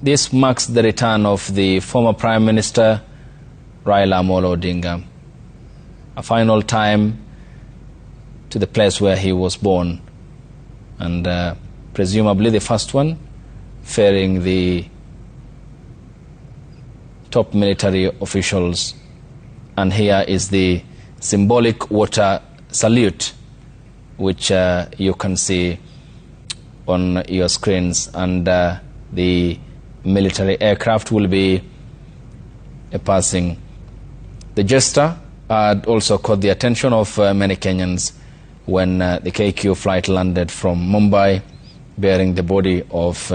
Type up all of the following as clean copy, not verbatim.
This marks the return of the former Prime Minister Raila Odinga, a final time to the place where he was born, and presumably the first one, ferrying the top military officials. And here is the symbolic water salute, which you can see on your screens, and the military aircraft will be passing. The gesture also caught the attention of many Kenyans when the KQ flight landed from Mumbai, bearing the body of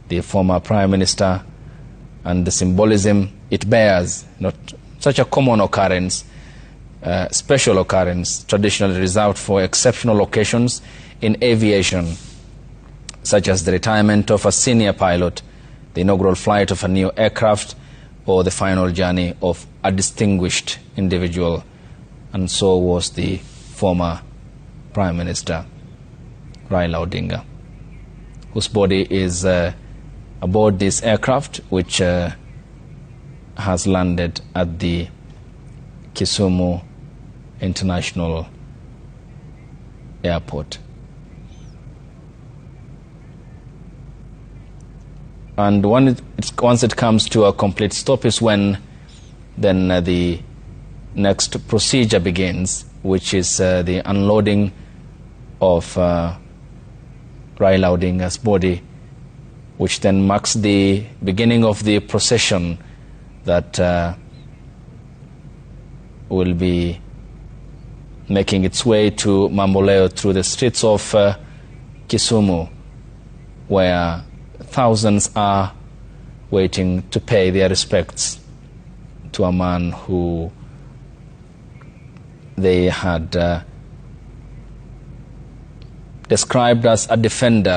the former Prime Minister, and the symbolism it bears, not such a common occurrence, special occurrence, traditionally reserved for exceptional occasions in aviation, such as the retirement of a senior pilot, the inaugural flight of a new aircraft, or the final journey of a distinguished individual. And so was the former Prime Minister Raila Odinga, whose body is aboard this aircraft, which has landed at the Kisumu International Airport. And once it comes to a complete stop is when then the next procedure begins, which is the unloading of Raila Odinga's body, which then marks the beginning of the procession that will be making its way to Mamboleo through the streets of Kisumu, where thousands are waiting to pay their respects to a man who they had described as a defender